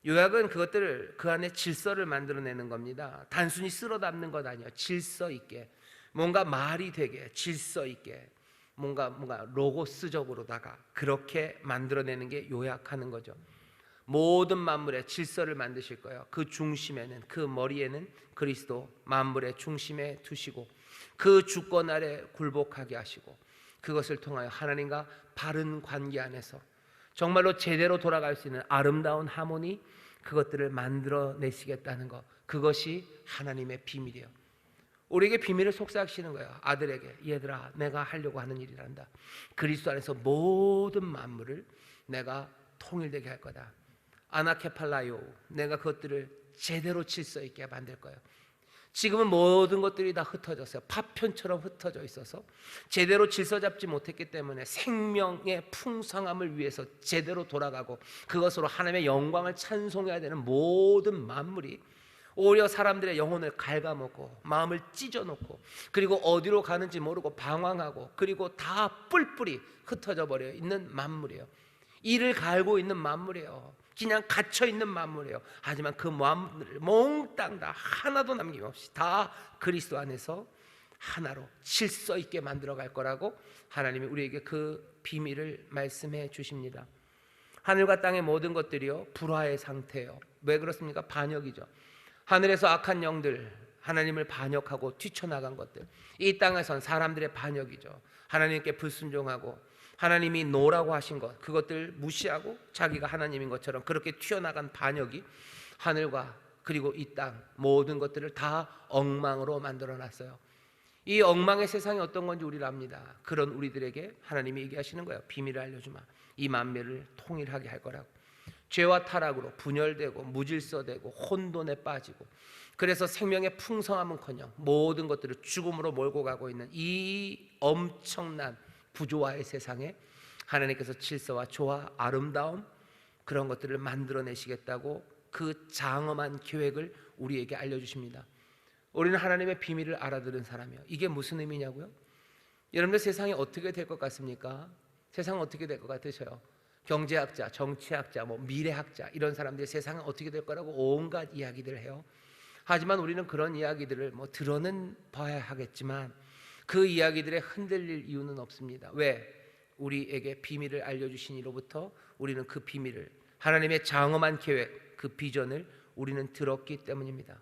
요약은 그것들을 그 안에 질서를 만들어내는 겁니다. 단순히 쓸어 담는 것 아니에요. 질서 있게, 뭔가 말이 되게 질서 있게, 뭔가 로고스적으로다가 그렇게 만들어내는 게 요약하는 거죠. 모든 만물의 질서를 만드실 거예요. 그 중심에는, 그 머리에는 그리스도 만물의 중심에 두시고 그 주권 아래 굴복하게 하시고, 그것을 통하여 하나님과 바른 관계 안에서 정말로 제대로 돌아갈 수 있는 아름다운 하모니, 그것들을 만들어내시겠다는 것, 그것이 하나님의 비밀이에요. 우리에게 비밀을 속삭이시는 거예요. 아들에게, 얘들아, 내가 하려고 하는 일이란다. 그리스도 안에서 모든 만물을 내가 통일되게 할 거다. 아나케팔라요, 내가 그것들을 제대로 질서 있게 만들 거예요. 지금은 모든 것들이 다 흩어졌어요. 파편처럼 흩어져 있어서 제대로 질서 잡지 못했기 때문에 생명의 풍성함을 위해서 제대로 돌아가고 그것으로 하나님의 영광을 찬송해야 되는 모든 만물이 오히려 사람들의 영혼을 갉아먹고 마음을 찢어놓고, 그리고 어디로 가는지 모르고 방황하고, 그리고 다 뿔뿔이 흩어져 버려 있는 만물이에요. 이를 갈고 있는 만물이에요. 그냥 갇혀 있는 만물이에요. 하지만 그 만물을 몽땅 다 하나도 남김없이 다 그리스도 안에서 하나로 질서 있게 만들어 갈 거라고 하나님이 우리에게 그 비밀을 말씀해 주십니다. 하늘과 땅의 모든 것들이요, 불화의 상태예요. 왜 그렇습니까? 반역이죠. 하늘에서 악한 영들, 하나님을 반역하고 뛰쳐나간 것들, 이 땅에선 사람들의 반역이죠. 하나님께 불순종하고 하나님이 노라고 하신 것, 그것들 무시하고 자기가 하나님인 것처럼 그렇게 튀어나간 반역이 하늘과 그리고 이 땅 모든 것들을 다 엉망으로 만들어놨어요. 이 엉망의 세상이 어떤 건지 우리를 압니다. 그런 우리들에게 하나님이 얘기하시는 거예요. 비밀을 알려주마. 이 만물을 통일하게 할 거라고. 죄와 타락으로 분열되고 무질서되고 혼돈에 빠지고, 그래서 생명의 풍성함은커녕 모든 것들을 죽음으로 몰고 가고 있는 이 엄청난 부조화의 세상에 하나님께서 질서와 조화, 아름다움, 그런 것들을 만들어내시겠다고 그 장엄한 계획을 우리에게 알려주십니다. 우리는 하나님의 비밀을 알아들은 사람이에요. 이게 무슨 의미냐고요? 여러분들 세상이 어떻게 될 것 같습니까? 세상은 어떻게 될 것 같으셔요? 경제학자, 정치학자, 미래학자 이런 사람들이 세상은 어떻게 될 거라고 온갖 이야기들을 해요. 하지만 우리는 그런 이야기들을 들어는 봐야 하겠지만 그 이야기들에 흔들릴 이유는 없습니다. 왜? 우리에게 비밀을 알려주신 이로부터 우리는 그 비밀을, 하나님의 장엄한 계획, 그 비전을 우리는 들었기 때문입니다.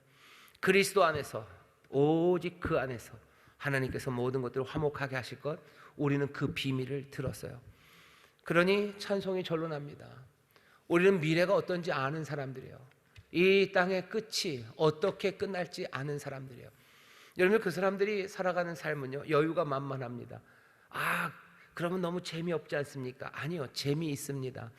그리스도 안에서, 오직 그 안에서 하나님께서 모든 것들을 화목하게 하실 것, 우리는 그 비밀을 들었어요. 그러니 찬송이 절로 납니다. 우리는 미래가 어떤지 아는 사람들이에요. 이 땅의 끝이 어떻게 끝날지 아는 사람들이에요. 여러분, 그 사람들이 살아가는 삶은요, 여유가 만만합니다. 그러면 너무 재미없지 않습니까? 아니요, 재미있습니다.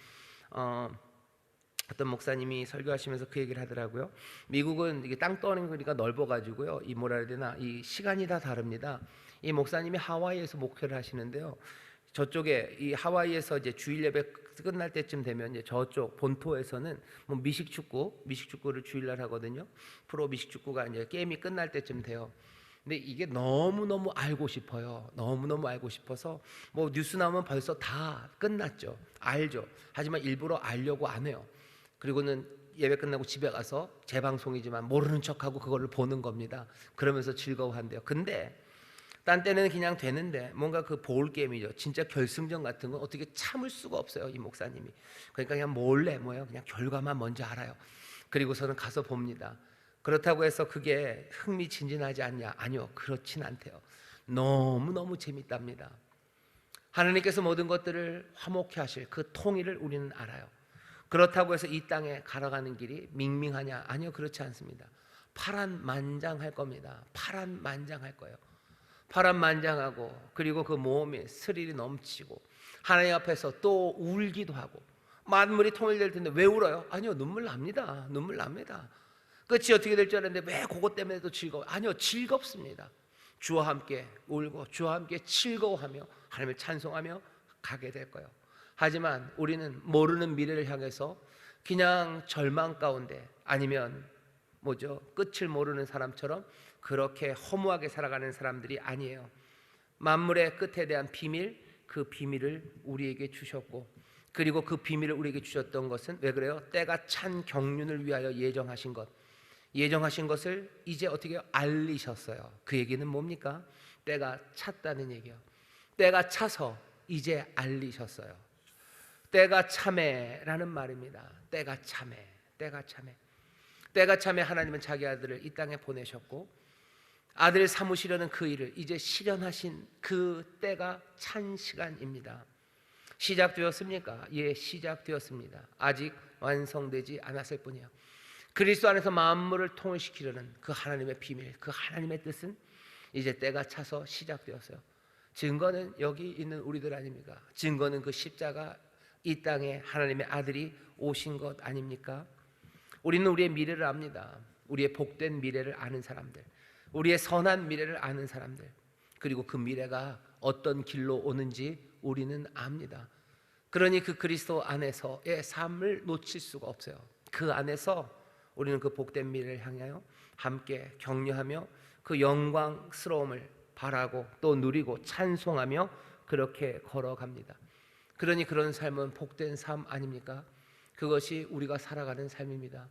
어떤 목사님이 설교하시면서 그 얘기를 하더라고요. 미국은 이게 땅덩어리가 넓어가지고요, 이 뭐라 해야 되나, 이 시간이 다 다릅니다. 이 목사님이 하와이에서 목회를 하시는데요, 저쪽에 이 하와이에서 이제 주일 예배 끝날 때쯤 되면 이제 저쪽 본토에서는 미식축구를 주일날 하거든요. 프로 미식축구가 이제 게임이 끝날 때쯤 돼요. 근데 이게 너무너무 알고 싶어요. 너무너무 알고 싶어서 뉴스 나오면 벌써 다 끝났죠. 알죠. 하지만 일부러 알려고 안 해요. 그리고는 예배 끝나고 집에 가서 재방송이지만 모르는 척하고 그거를 보는 겁니다. 그러면서 즐거워한대요. 근데 딴 때는 그냥 되는데 뭔가 그 볼 게임이죠. 진짜 결승전 같은 건 어떻게 참을 수가 없어요, 이 목사님이. 그러니까 그냥 몰래 그냥 결과만 먼저 알아요. 그리고서는 가서 봅니다. 그렇다고 해서 그게 흥미진진하지 않냐? 아니요, 그렇진 않대요. 너무너무 재밌답니다. 하나님께서 모든 것들을 화목케 하실 그 통일을 우리는 알아요. 그렇다고 해서 이 땅에 걸어가는 길이 밍밍하냐? 아니요, 그렇지 않습니다. 파란만장할 겁니다. 파란만장할 거예요. 파란만장하고, 그리고 그 몸에 스릴이 넘치고, 하나님 앞에서 또 울기도 하고, 만물이 통일될 텐데 왜 울어요? 아니요, 눈물 납니다. 눈물 납니다. 끝이 어떻게 될 줄 알았는데 왜 그것 때문에도 즐거워요? 아니요, 즐겁습니다. 주와 함께 울고 주와 함께 즐거워하며 하나님을 찬송하며 가게 될 거예요. 하지만 우리는 모르는 미래를 향해서 그냥 절망 가운데, 아니면 끝을 모르는 사람처럼 그렇게 허무하게 살아가는 사람들이 아니에요. 만물의 끝에 대한 비밀, 그 비밀을 우리에게 주셨고, 그리고 그 비밀을 우리에게 주셨던 것은 왜 그래요? 때가 찬 경륜을 위하여 예정하신 것을 이제 어떻게 알리셨어요. 그 얘기는 뭡니까? 때가 찼다는 얘기예요. 때가 차서 이제 알리셨어요. 때가 참에라는 말입니다. 때가 참에 하나님은 자기 아들을 이 땅에 보내셨고, 아들을 삼으시려는 그 일을 이제 실현하신 그 때가 찬 시간입니다. 시작되었습니까? 예, 시작되었습니다. 아직 완성되지 않았을 뿐이에요. 그리스도 안에서 만물을 통일시키려는 그 하나님의 비밀, 그 하나님의 뜻은 이제 때가 차서 시작되었어요. 증거는 여기 있는 우리들 아닙니까? 증거는 그 십자가, 이 땅에 하나님의 아들이 오신 것 아닙니까? 우리는 우리의 미래를 압니다. 우리의 복된 미래를 아는 사람들, 우리의 선한 미래를 아는 사람들, 그리고 그 미래가 어떤 길로 오는지 우리는 압니다. 그러니 그 그리스도 안에서의 삶을 놓칠 수가 없어요. 그 안에서 우리는 그 복된 미래를 향하여 함께 격려하며 그 영광스러움을 바라고 또 누리고 찬송하며 그렇게 걸어갑니다. 그러니 그런 삶은 복된 삶 아닙니까? 그것이 우리가 살아가는 삶입니다.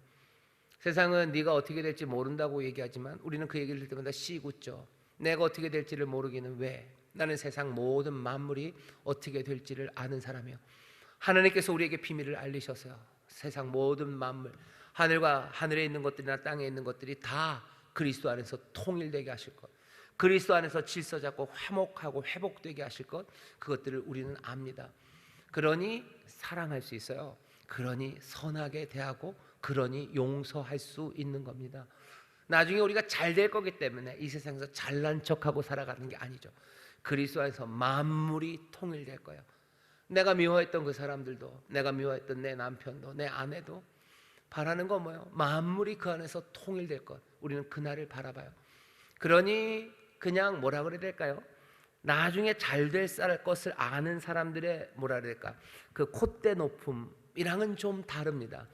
세상은 네가 어떻게 될지 모른다고 얘기하지만 우리는 그 얘기를 들을 때마다 씨굿죠. 내가 어떻게 될지를 모르기는 왜? 나는 세상 모든 만물이 어떻게 될지를 아는 사람이요. 하나님께서 우리에게 비밀을 알리셨어요. 세상 모든 만물, 하늘과 하늘에 있는 것들이나 땅에 있는 것들이 다 그리스도 안에서 통일되게 하실 것, 그리스도 안에서 질서 잡고 화목하고 회복되게 하실 것, 그것들을 우리는 압니다. 그러니 사랑할 수 있어요. 그러니 선하게 대하고, 그러니 용서할 수 있는 겁니다. 나중에 우리가 잘 될 거기 때문에 이 세상에서 잘난 척하고 살아가는 게 아니죠. 그리스도 안에서 만물이 통일될 거예요. 내가 미워했던 그 사람들도, 내가 미워했던 내 남편도, 내 아내도 바라는 건 뭐예요? 만물이 그 안에서 통일될 것. 우리는 그날을 바라봐요. 그러니 그냥 뭐라 그래야 될까요? 나중에 잘 될 것을 아는 사람들의 뭐라 그래야 될까? 그 콧대 높음이랑은 좀 다릅니다.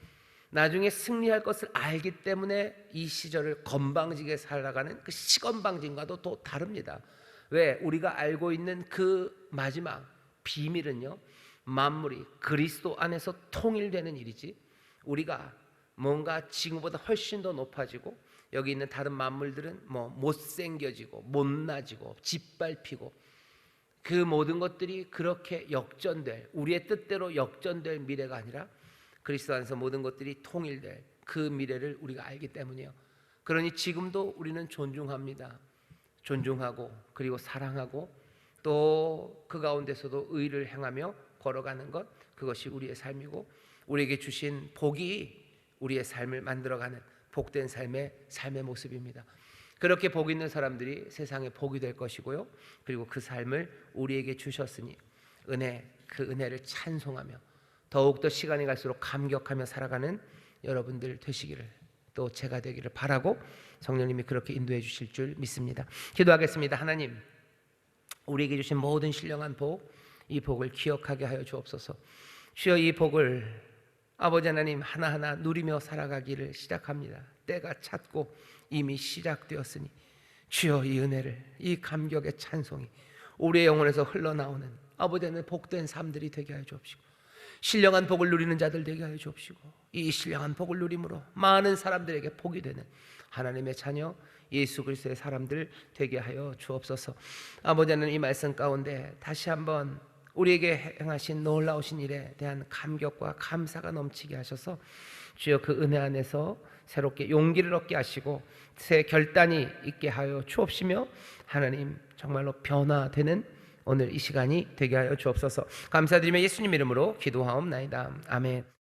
나중에 승리할 것을 알기 때문에 이 시절을 건방지게 살아가는 그 시건방진과도 또 다릅니다. 왜? 우리가 알고 있는 그 마지막 비밀은요, 만물이 그리스도 안에서 통일되는 일이지, 우리가 뭔가 지금보다 훨씬 더 높아지고 여기 있는 다른 만물들은 뭐 못생겨지고 못나지고 짓밟히고 그 모든 것들이 그렇게 역전될, 우리의 뜻대로 역전될 미래가 아니라 그리스도 안에서 모든 것들이 통일될 그 미래를 우리가 알기 때문이에요. 그러니 지금도 우리는 존중합니다. 존중하고 그리고 사랑하고 또 그 가운데서도 의를 행하며 걸어가는 것, 그것이 우리의 삶이고 우리에게 주신 복이 우리의 삶을 만들어가는 복된 삶의 모습입니다. 그렇게 복 있는 사람들이 세상에 복이 될 것이고요, 그리고 그 삶을 우리에게 주셨으니 그 은혜를 찬송하며 더욱더 시간이 갈수록 감격하며 살아가는 여러분들 되시기를, 또 제가 되기를 바라고 성령님이 그렇게 인도해 주실 줄 믿습니다. 기도하겠습니다. 하나님, 우리에게 주신 모든 신령한 복, 이 복을 기억하게 하여 주옵소서. 주여, 이 복을 아버지 하나님 하나하나 누리며 살아가기를 시작합니다. 때가 찼고 이미 시작되었으니 주여, 이 은혜를, 이 감격의 찬송이 우리의 영혼에서 흘러나오는 아버지 하나님 복된 삶들이 되게 하여 주옵시고, 신령한 복을 누리는 자들 되게 하여 주옵시고, 이 신령한 복을 누림으로 많은 사람들에게 복이 되는 하나님의 자녀 예수 그리스도의 사람들 되게 하여 주옵소서. 아버지 하나님, 이 말씀 가운데 다시 한번 우리에게 행하신 놀라우신 일에 대한 감격과 감사가 넘치게 하셔서 주여, 그 은혜 안에서 새롭게 용기를 얻게 하시고 새 결단이 있게 하여 주옵시며, 하나님 정말로 변화되는 오늘 이 시간이 되게 하여 주옵소서. 감사드리며 예수님 이름으로 기도하옵나이다. 아멘.